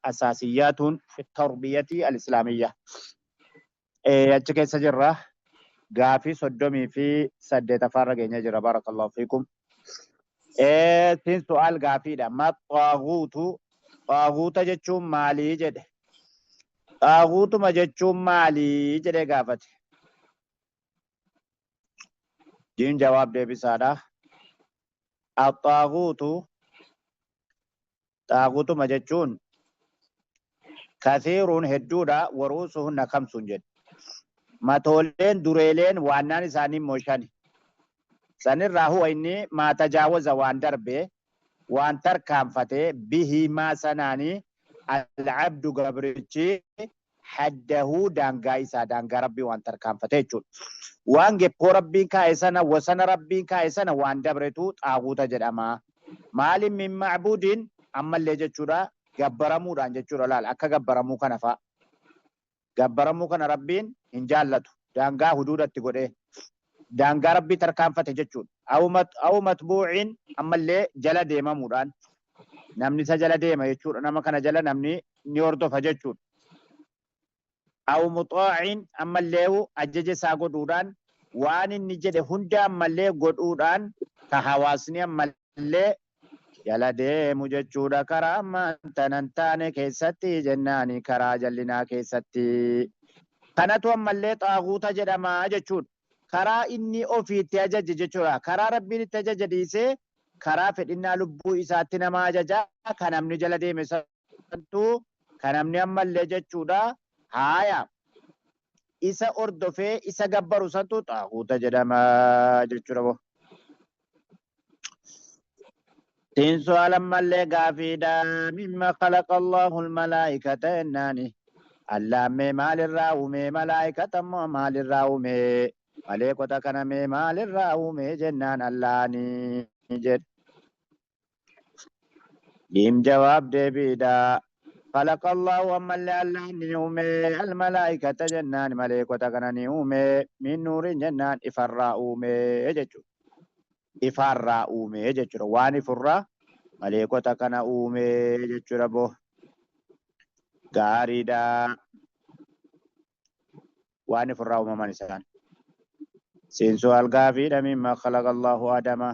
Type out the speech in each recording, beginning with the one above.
أساسيات في التربية الإسلامية. أتشكي سجرة غافي صدومي في سدة تفرق نجرة بارك الله فيكم. تين سؤال غافي ده ما طاغوت جتشوم مالي جده طاغوت ما جتشوم مالي جده غافت جين جواب دي بسادة الطاغوت طاغوت ما جتشون كثير هدودا ورؤوسهن خمس جد ما تولين دوريلين وانان ساني موشاني سنر راهو إني ما تجاوز وان دربه وان تركام فتي به ما سناني العبد قبرتي حده دانغايسا دانغا ربي وان تركام فتي جون وان جبو ربي كايسانا وسن ربي كايسانا وان دبرتو طاغوت جدما مال من معبود أما اللي جتشورا gabbaramuu dhaan jechuudha laal akka gabbaramuu kana fa'a gabbaramuu kana rabbiin hin jaallatu daangaa huduudatti godhee daangaa rabbii tarkaanfate jechuudha awu matbuuciin ammallee jala deemamuudhaan namni isa jala deema jechuudha nama kana jala namni ni hordofa jechuudha awu muxaaciin ammallee ajaja isaa godhuudhaan waan inni jedhe hunda ammallee godhuudhaan ka hawaasni ammallee jala deemu jechuudha karaa ammaan taane keessatti jennaani karaa jallinaa keessatti kanatu ammallee xaaguuta jedhamaa jechuudha karaa inni ofiitti ajaje jechuudha karaa rabbiin itti ajaja dhiisee karaa fedhinnaa lubbuu isaatti nama ajaja kan namni jala deeme santu kan namni ammallee jechuudha haaya isa ordofee isa gabbaru santu xaaguuta jedhamaa jechuudha. تين سؤال مالي قافيدا مما خلق الله الملائكة إناني اللامي مال الراومي ملائكة مال الراومي ملائكة كان مال الراومي جنان اللاني جد ديم جواب ديبيدا خلق الله ومالي اللاني نومي الملائكة جنان ملائكة كان نومي من نور جنان إفراؤمي جدو ifarraa uume jechuudha waan ifurraa maleekota kana uume jechuudha boo gaariidha waan ifurraa uumaman isaan seensu algaafiidha mimma khalaqa Allahu Adama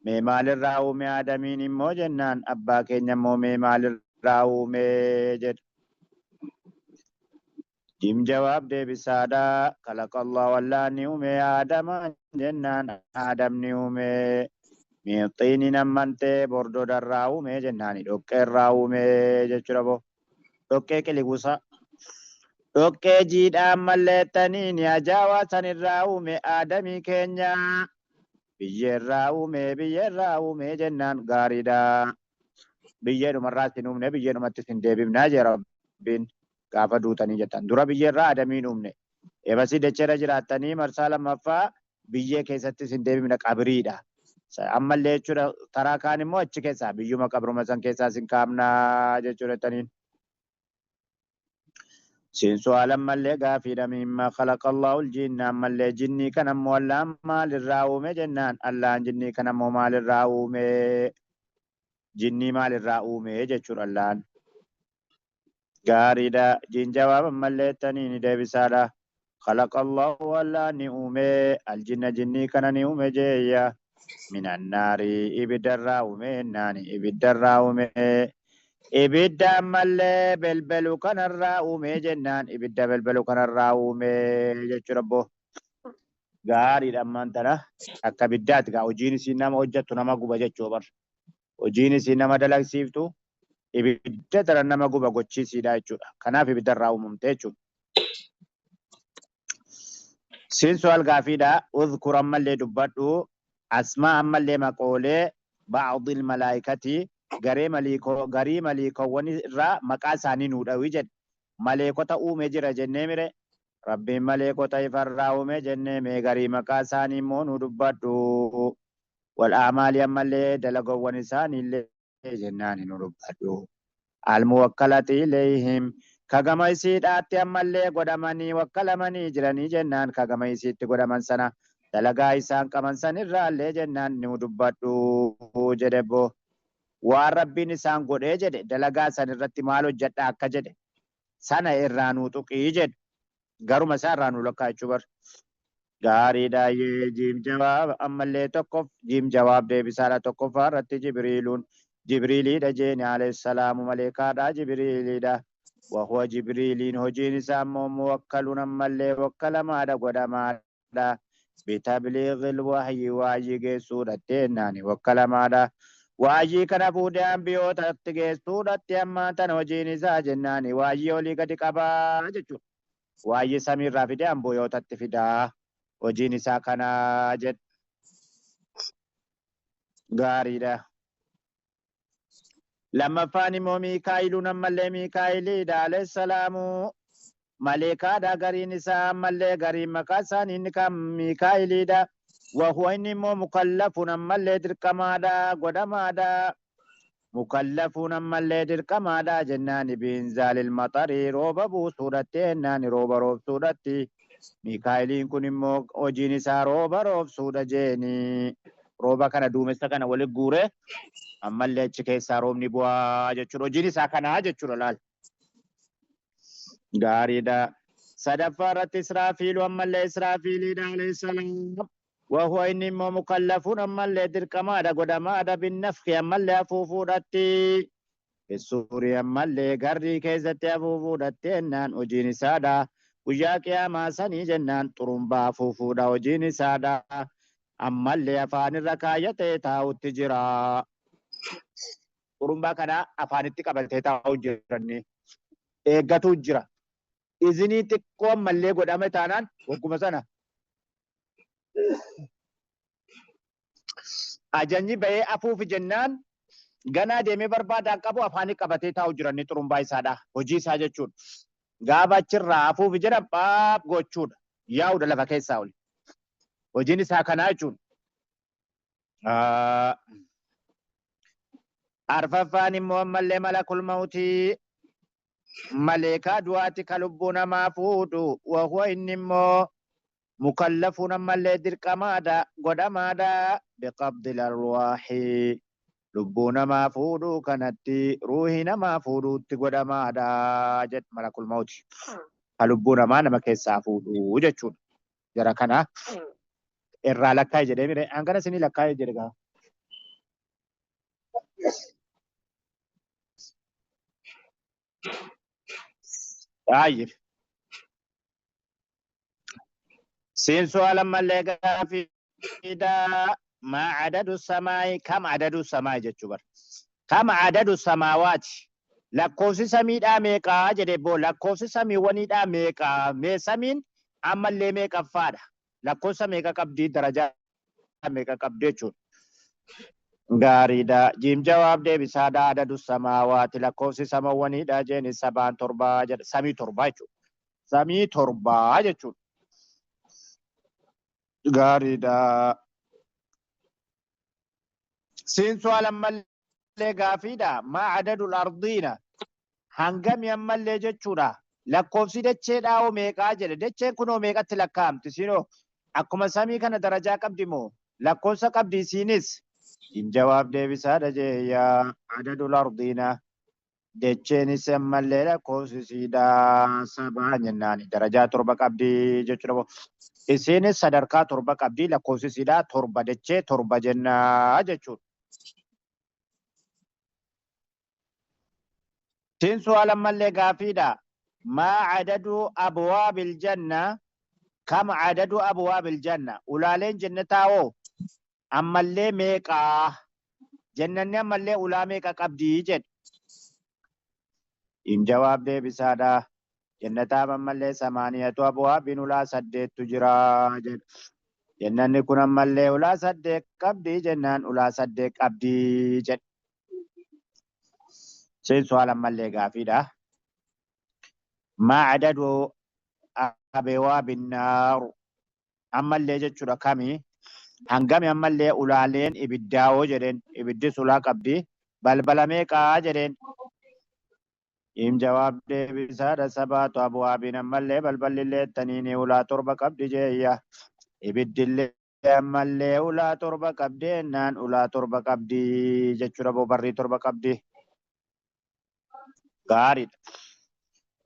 mee maalirraa uume Adamiin immoo jennaan abbaa keenya immoo mee maalirraa uume jedha jim jawaab deebisaadha khalaqa Allahu wallaani uume Adama jennaan Adam ni uume miixini namante bordo darraa uume jennaani dhoqqee irraa uume jechuudha boo dhoqqee qiligusa dhoqqee jiidhaan malleettaniin ajaawaa san irraa uume Adamii keenya biyyeerraa uume jennaan gaariidha biyyeedhumarraas hin uumne biyyeedhumattis hin deebifnaa jee rabbiin gaafa duutanii jettan dura biyyeerraa Adamiin uumne ebasii dacheera jiraattanii marsaa lammaffaa biyyee keessattis hin deebifne qabriidha ammallee jechuudha taraa kaan immoo achi keessaa biyyuma qabruma san keessaas hin kaafnaa jechuudha taniin seensu alammallee gaafiidha mimma khalaqa Allahu al-jinna ammallee jinnii kan ammoo allaan maalirraa uume jennaan allaan jinnii kan ammoo maalirraa uume jinnii maalirraa uume jechuudha allaan gaariidha jin jawaab ammallee taniin deebisaadha خلق الله ولا نؤمي الجن جني كان نؤمي جيا من النار إبدا الراومي ناني إبدا الراومي إبدا ملي بلبلو كان الراومي جنان إبدا بلبلو كان الراومي جربو غاري لما انتنا أكا بدات غا وجيني سينما وجدت نما قبا جتشوبر وجيني سينما دلق سيفتو إبدا ترى نما قبا قوشي سيدا جتشوبر كنا في إبدا الراومي تيجو سين سؤال قافيدا اذكر أما اللي دبادو أسماء أما اللي مقولي بعض الملائكة غري مليكو ونرى مقاساني نودا ويجد ملائكة أومي جرى جنمي ربي ملائكة يفرى أومي جنمي غري مقاساني مونو دبادو والأعمال أما اللي دلقو ونساني اللي جناني نودبادو الموكلة إليهم kagama isiidhaatti ammallee godhamanii wakkalamanii jiranii jennaan kagama isiitti godhaman sana dalagaa isaan qaban sanirraallee jennaan ni dubbadhu jedhe boo waan rabbiin isaan godhee jedhe dalagaa san irratti maal hojjedha akka jedhe sana irraa nuu tuqii jedhe garuma isaa irraa nuu lakkaa jechuu bar. Gaariidha jiim jawaab ammallee tokkoof jiim jawaab deebisaadha tokkoffaa irratti jibriiliidha jeeni alayhissalaamu maleekaadha jibriiliidha. وهو جبريل هجين سامو موكل نمالي وكلمادا قدمادا بتبليغ الوحي واجي سورة تناني وكلمادا واجي كان فودان بيوتا تجي سورة تيما تنوجين ساجناني واجي ولي قد قبا جتو واجي سمير رافدان بيوتا تفدا وجين ساكنا جت غاريدا لما فاني مو ميكائيل نمالي ميكائيل عليه السلام ملكا دا غرين سا مالي غرين مكاسان إنكا ميكائيل دا وهو إني مو مكلف نمالي دركما دا قدما دا مكلف نمالي دركما دا جناني بإنزال المطر روبا بو سورتين ناني روبا روب سورتي ميكائيلين كن مو وجيني سا روبا روب سورة جيني روبا كان دومسا كان ولي قوري ammallee achi keessaa roobni bu'aa jechuudha. Hojiin isaa kanaa jechuudha laal. Gaariidha. Sadaffaa irratti Israafiilu ammallee Israafiiliidha alayhi salaam. Wahuwa inni immoo mukallafuun ammallee dirqamaadha godhamaadha binnafki ammallee afuufuudhatti. Suurii ammallee garrii keessatti afuufuudhatti jennaan hojiin isaadha. Guyyaa qiyaamaa sanii jennaan xurumbaa afuufuudha hojiin isaadha. Ammallee afaanirra kaayyatee taa'utti jira. Xurumbaa kana afaanitti qabatee taa'u jiranni eeggatu jira. Izinii xiqqoo ammallee godhame taanaan wagguma sana ajajni ba'ee afuufi jennaan ganaa deemee barbaadaan qabu afaanii qabatee taa'u jiranni xurumbaa isaadha. Hojii isaa jechuudha. Gaafa achirraa afuufi jedhan baab gochuudha. Yaa'udha lafa keessaa oli. Hojiin isaa kanaa jechuudha. Arfaffaan immoo ammallee malakul mawtii maleekaa du'aati ka lubbuu namaa fuudhu wahuwa inni immoo mukallafuun ammallee dirqamaadha godhamaadha biqabdil arwaaxii lubbuu namaa fuudhu kanatti ruuhii namaa fuudhuutti godhamaadha jedh malakul mawtii ka lubbuu namaa nama keessaa fuudhu jechuudha. Jara kana irraa lakkaa'e jedhee mire hangana isinii lakkaa'e jedhe gaa. طيب سين سؤال مالك في ما عدد السماء كم عدد السماء جتشبر كم عدد السماوات لكوسي سمي دا ميكا جدبو لكوسي سمي وني دا ميكا مي سمين أما اللي ميكا فادا لكوسي ميكا كبدي درجة ميكا كبدي چون Gaariidha. Jiim jawaab deebisaadha adadu samaawaati lakkoofsi samawwaniidha jeeni sabaan torbaa jedha samii torbaa jechuudha. Samii torbaa jechuudha. Gaariidha. Siinsu alammallee gaafiidha. Maa adadul ardiina hangami ammallee jechuudha. Lakkoofsi dacheedhaa hoo meeqaa jedhe dacheen kunoo meeqatti lakkaa'amti siinoo akkuma samii kana darajaa qabdi moo lakkoofsa qabdi siinis. جواب ديبسا دجيا عدد الأرضين دچين سمالي لكوس سيدا سبا جناني درجات تربك عبدي جچربو اسين صدركا تربك عبدي لكوس سيدا تربا دچي تربا جنا جچور سين سؤال مالي غافيدا ما عدد أبواب الجنة كم عدد أبواب الجنة أولالين جنتاو ammallee meeqaa jannanni ammallee ulaa meeqa qabdii jedhe in jawaab deebisaadha jannataa ammallee samaaniyatu abwaabin ulaa 8tu jira jedhe jannanni kun ammallee ulaa 8 qabdii jennaan ulaa 8 qabdii jedhe seen su'aal ammallee gaafiidha maa adadu abwaabin naar ammallee jechuudha kamii hangami ammallee ulaaleen ibiddaawoo jedheen ibiddi sulaa qabdi balbala meeqaa jedheen im jawaab deebisaadha sabaatu abwaabiin ammallee balballillee taniini ulaa torba qabdi jeeyya ibiddillee أما اللي أولى تربة قبدي نان أولى تربة قبدي جتشورا بوبري تربة قبدي غارد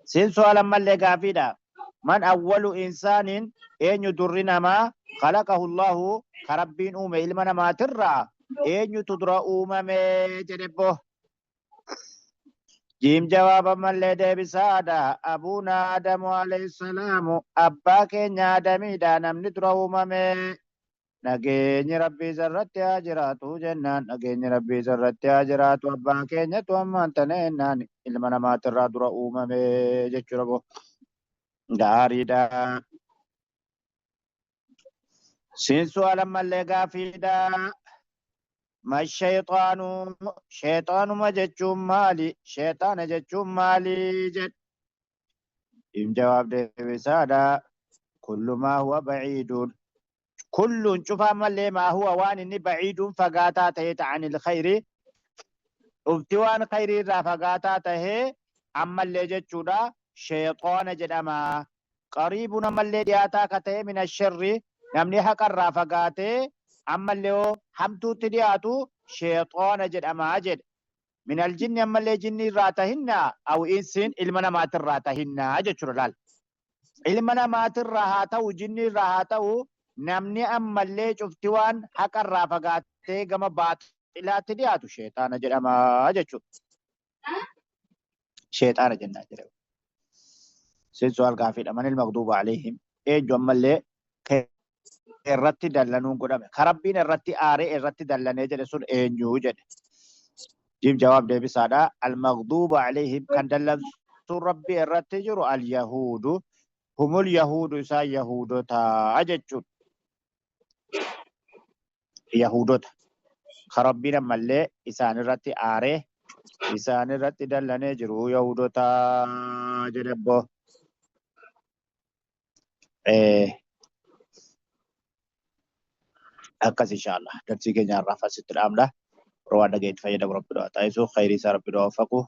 سين سؤال أما اللي قافيدا من أول إنسان أين يدرنا ما خلقه الله كربين أومي إلمنا ما ترى أين يتدرى أومي جنبه جيم جواب أما اللي ديبسادا أبونا آدم عليه السلام أباك نادمي دا نمني ترى أومي nageenyi rabbii irratti haa jiraatu jennaan nageenyi rabbii irratti haa jiraatu abbaan keenyatu ammaan tana ennaan ilma namaatirraa dura uumame jechuudha boo gaariidha. Siinsu alammallee gaafiidha. Mashayxaanu sheexaanuma jechuun maali? Sheexaana jechuun maali jedhe. Jawaab deebisaadha. Kullu maa huwa baciiduun. كل شوف مالي ما هو وان إني بعيد فقاتا تهيت عن الخير ابتوان خيري را فقاتا تهي أما اللي جتشودا شيطان جدما قريبنا مالي دياتا كتهي من الشر نمني حقا را فقاتي أما اللي حمتو تدياتو شيطان جدما جد من الجن أما اللي جني راتهن أو إنسين إلمنا ما تراتهن جتشودا إلمنا ما تراتو جني راتو namni ammallee cufti waan haqa irraa fagaattee gama baaxilaatti dhiyaatu sheexaana jedhama jechuudha. Sheexaana jennaan jedhama. Seensu algaafiidha. Manil maqduuba aleehim. Eenyu ammallee irratti dallanuun godhame. Karabbiin irratti aaree irratti dallanee jedhe sun eenyu jedhe. Jiif jawaab deebisaadha. Al-maqduuba aleehim kan dallansuun rabbii irratti jiru al-yahuudu. Humul yahuudu isaa yahuudota jechuudha. Yahudota karabbiin ammallee isaan irratti aaree isaan irratti dallanee jiru Yahudota jedhabbo akkas inshallah darsii keenya irraa fasitti dhaamna. Roowwan dhageetti fayyadamu rabbi dhaa taasisu khayrii isaa rabbi dhaa waffaqu.